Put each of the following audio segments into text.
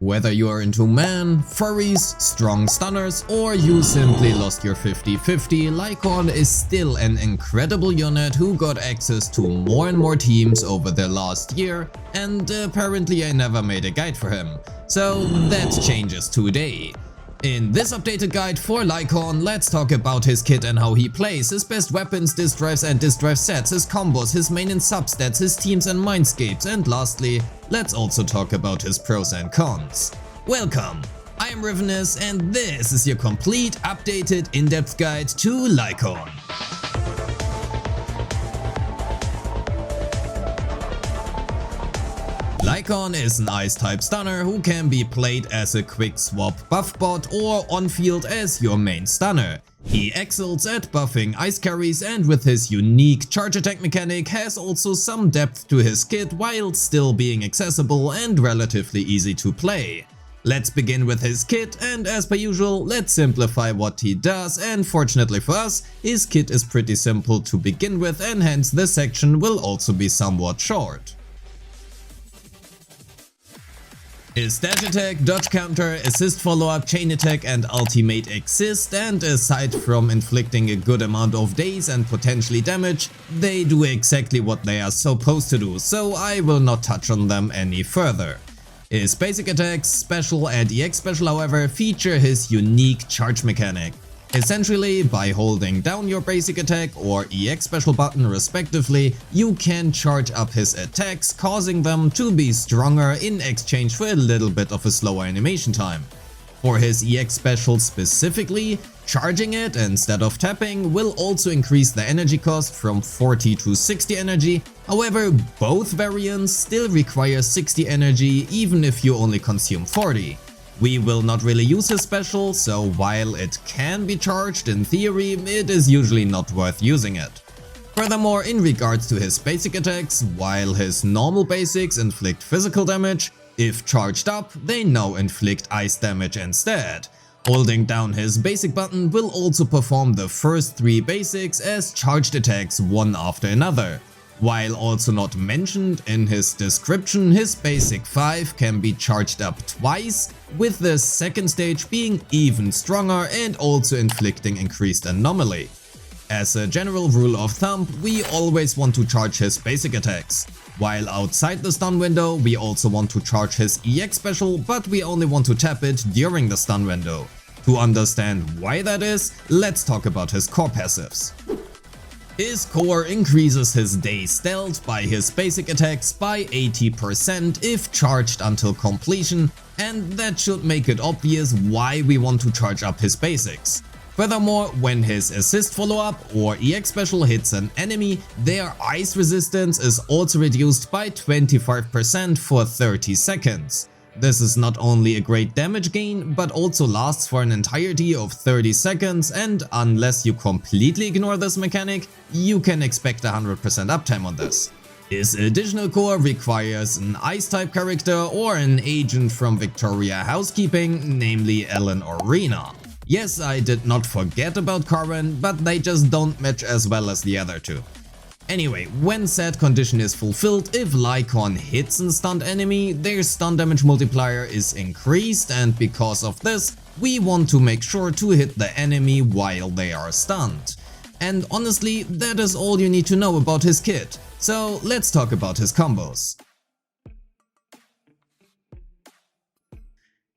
Whether you are into man, furries, strong stunners, or you simply lost your 50-50, Lycaon is still an incredible unit who got access to more and more teams over the last year, and apparently I never made a guide for him. So that changes today. In this updated guide for Lycaon, let's talk about his kit and how he plays, his best weapons, disk drives and disk drive sets, his combos, his main and substats, his teams and mindscapes, and lastly, let's also talk about his pros and cons. Welcome! I am Rivenous and this is your complete, updated, in-depth guide to Lycaon. Lycaon is an ice-type stunner who can be played as a quick swap buff bot or on-field as your main stunner. He excels at buffing ice carries and with his unique charge attack mechanic has also some depth to his kit while still being accessible and relatively easy to play. Let's begin with his kit, and as per usual, let's simplify what he does, and fortunately for us, his kit is pretty simple to begin with and hence this section will also be somewhat short. His dash attack, dodge counter, assist follow-up, chain attack and ultimate exist, and aside from inflicting a good amount of daze and potentially damage, they do exactly what they are supposed to do, so I will not touch on them any further. His basic attacks, special and EX special however feature his unique charge mechanic. Essentially, by holding down your basic attack or EX special button respectively, you can charge up his attacks, causing them to be stronger in exchange for a little bit of a slower animation time. For his EX special specifically, charging it instead of tapping will also increase the energy cost from 40 to 60 energy, however both variants still require 60 energy even if you only consume 40. We will not really use his special, so while it can be charged in theory, it is usually not worth using it. Furthermore, in regards to his basic attacks, while his normal basics inflict physical damage, if charged up, they now inflict ice damage instead. Holding down his basic button will also perform the first 3 basics as charged attacks one after another. While also not mentioned in his description, his basic 5 can be charged up twice, with the second stage being even stronger and also inflicting increased anomaly. As a general rule of thumb, we always want to charge his basic attacks. While outside the stun window, we also want to charge his EX special, but we only want to tap it during the stun window. To understand why that is, let's talk about his core passives. His core increases his daze stealth by his basic attacks by 80% if charged until completion, and that should make it obvious why we want to charge up his basics. Furthermore, when his assist follow-up or EX special hits an enemy, their ice resistance is also reduced by 25% for 30 seconds. This is not only a great damage gain, but also lasts for an entirety of 30 seconds, and unless you completely ignore this mechanic, you can expect 100% uptime on this. His additional core requires an ice-type character or an agent from Victoria Housekeeping, namely Ellen or Rena. Yes, I did not forget about Karen, but they just don't match as well as the other two. Anyway, when said condition is fulfilled, if Lycaon hits a stunned enemy, their stun damage multiplier is increased, and because of this, we want to make sure to hit the enemy while they are stunned. And honestly, that is all you need to know about his kit. So let's talk about his combos.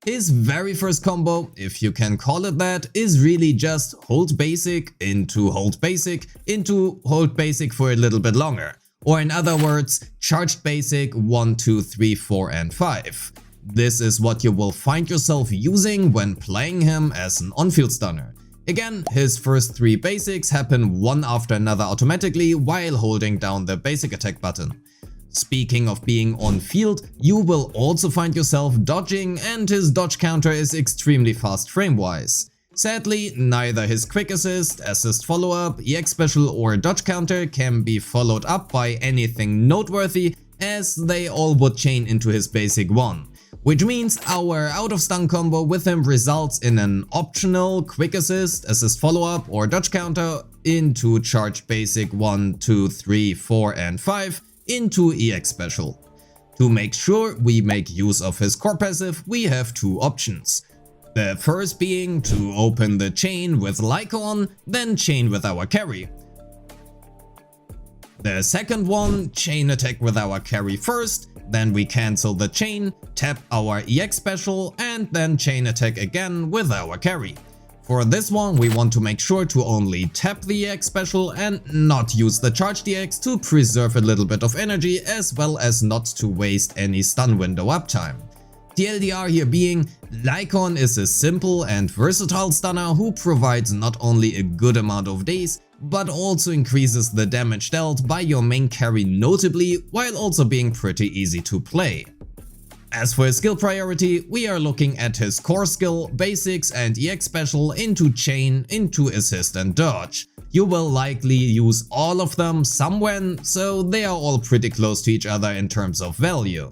His very first combo, if you can call it that, is really just hold basic into hold basic into hold basic for a little bit longer. Or in other words, charged basic 1, 2, 3, 4 and 5. This is what you will find yourself using when playing him as an on-field stunner. Again, his first 3 basics happen one after another automatically while holding down the basic attack button. Speaking of being on field, you will also find yourself dodging, and his dodge counter is extremely fast frame-wise. Sadly, neither his quick assist follow-up, EX special or dodge counter can be followed up by anything noteworthy, as they all would chain into his basic 1. Which means our out of stun combo with him results in an optional quick assist follow-up or dodge counter into charged basic 1, 2, 3, 4 and 5 into EX special. To make sure we make use of his core passive, we have two options. The first being to open the chain with Lycaon, then chain with our carry. The second one, chain attack with our carry first, then we cancel the chain, tap our EX special and then chain attack again with our carry. For this one we want to make sure to only tap the EX special and not use the charged EX to preserve a little bit of energy as well as not to waste any stun window uptime. TLDR here being, Lycaon is a simple and versatile stunner who provides not only a good amount of days, but also increases the damage dealt by your main carry notably, while also being pretty easy to play. As for his skill priority, we are looking at his core skill, basics and EX special into chain, into assist and dodge. You will likely use all of them somewhere, so they are all pretty close to each other in terms of value.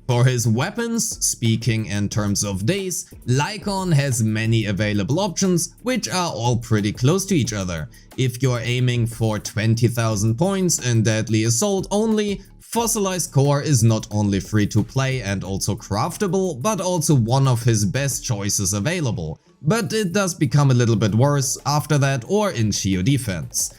For his weapons, speaking in terms of days, Lycaon has many available options, which are all pretty close to each other. If you're aiming for 20,000 points in Deadly Assault only, Fossilized Core is not only free to play and also craftable, but also one of his best choices available. But it does become a little bit worse after that or in Geo defense.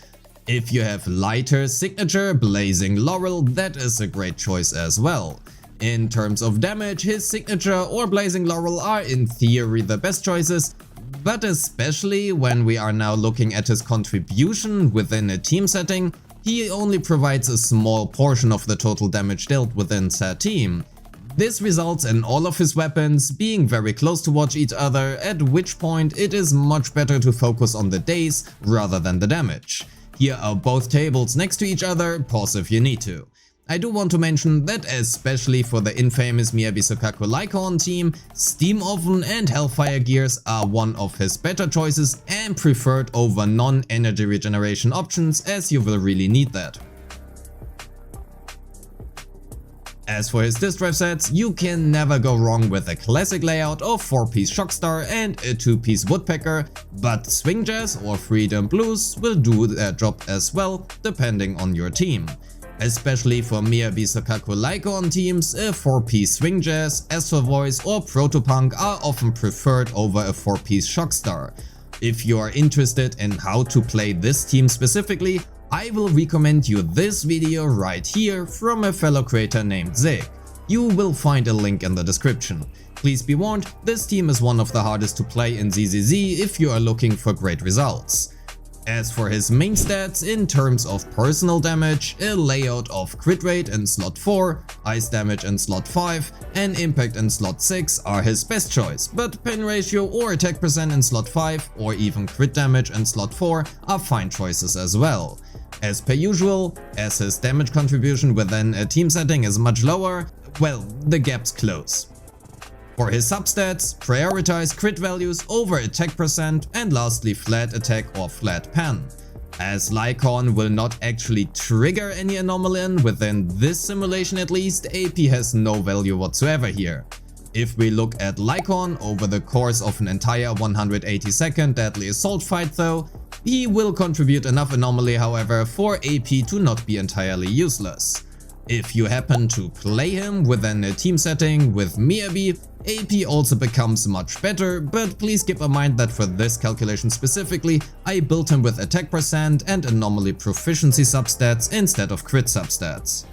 If you have lighter signature, Blazing Laurel, that is a great choice as well. In terms of damage, his signature or Blazing Laurel are in theory the best choices, but especially when we are now looking at his contribution within a team setting, he only provides a small portion of the total damage dealt within said team. This results in all of his weapons being very close towards each other, at which point it is much better to focus on the days rather than the damage. Here are both tables next to each other, pause if you need to. I do want to mention that especially for the infamous Miyabi Sokaku Lycaon team, Steam Oven and Hellfire Gears are one of his better choices and preferred over non-energy regeneration options, as you will really need that. As for his disk drive sets, you can never go wrong with a classic layout of 4-piece Shockstar and a 2-piece Woodpecker, but Swing Jazz or Freedom Blues will do their job as well, depending on your team. Especially for Miyabi Sokaku Lycaon teams, a 4-piece Swing Jazz, Astral Voice or Protopunk are often preferred over a 4-piece Shockstar. If you are interested in how to play this team specifically, I will recommend you this video right here from a fellow creator named Zig. You will find a link in the description. Please be warned, this team is one of the hardest to play in ZZZ if you are looking for great results. As for his main stats in terms of personal damage, a layout of crit rate in slot 4, ice damage in slot 5 and impact in slot 6 are his best choice, but pen ratio or attack percent in slot 5 or even crit damage in slot 4 are fine choices as well. As per usual, as his damage contribution within a team setting is much lower, well, the gaps close. For his substats, prioritize crit values over attack percent and lastly flat attack or flat pen. As Lycaon will not actually trigger any anomaly within this simulation at least, AP has no value whatsoever here. If we look at Lycaon over the course of an entire 180-second Deadly Assault fight though, he will contribute enough anomaly however for AP to not be entirely useless. If you happen to play him within a team setting with Miyabi, AP also becomes much better, but please keep in mind that for this calculation specifically, I built him with attack percent and anomaly proficiency substats instead of crit substats.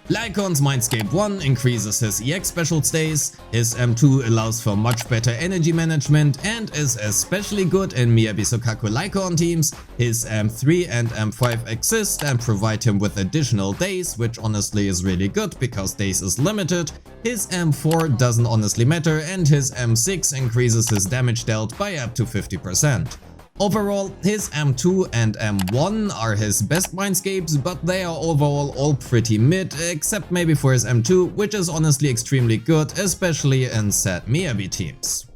Lycaon's Mindscape 1 increases his EX special stays, his M2 allows for much better energy management and is especially good in Miyabi Sokaku Lycaon teams, his M3 and M5 exist and provide him with additional days, which honestly is really good because days is limited, his M4 doesn't honestly matter and his M6 increases his damage dealt by up to 50%. Overall, his M2 and M1 are his best Mindscapes, but they are overall all pretty mid, except maybe for his M2, which is honestly extremely good, especially in said Miyabi teams.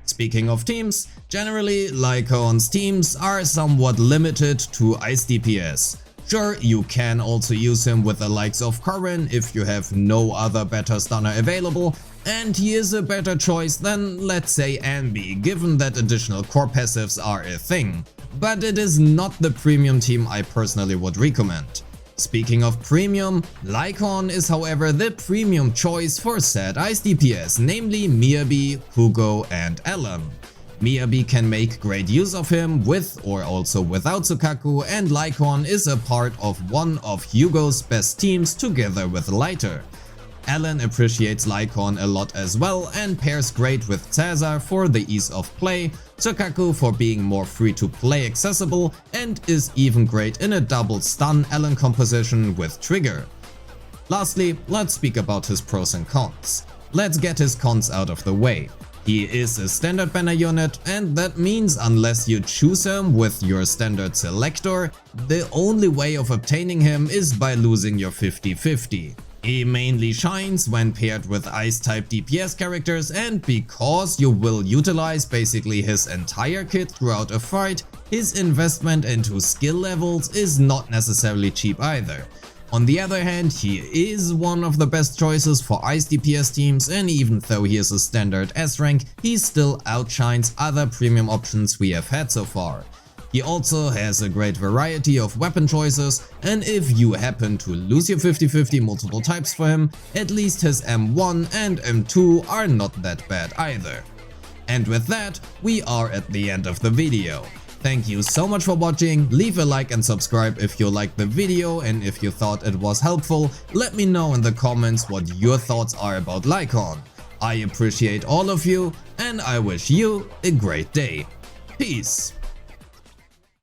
Speaking of teams, generally Lycaon's teams are somewhat limited to ice DPS. Sure, you can also use him with the likes of Corrin if you have no other better stunner available, and he is a better choice than, let's say, Ambi, given that additional core passives are a thing. but it is not the premium team I personally would recommend. Speaking of premium, Lycaon is however the premium choice for said ice DPS, namely Miyabi, Hugo and Alan. Miyabi can make great use of him with or also without Sukaku, and Lycaon is a part of one of Hugo's best teams together with Lighter. Alan appreciates Lycaon a lot as well and pairs great with Caesar for the ease of play, Sukaku for being more free to play accessible, and is even great in a double stun Alan composition with Trigger. Lastly, let's speak about his pros and cons. Let's get his cons out of the way. He is a standard banner unit, and that means unless you choose him with your standard selector, the only way of obtaining him is by losing your 50-50. He mainly shines when paired with ice type DPS characters, and because you will utilize basically his entire kit throughout a fight, his investment into skill levels is not necessarily cheap either. On the other hand, he is one of the best choices for ice DPS teams, and even though he is a standard S rank, he still outshines other premium options we have had so far. He also has a great variety of weapon choices, and if you happen to lose your 50-50 multiple types for him, at least his M1 and M2 are not that bad either. And with that, we are at the end of the video. Thank you so much for watching, leave a like and subscribe if you liked the video, and if you thought it was helpful, let me know in the comments what your thoughts are about Lycaon. I appreciate all of you, and I wish you a great day. Peace.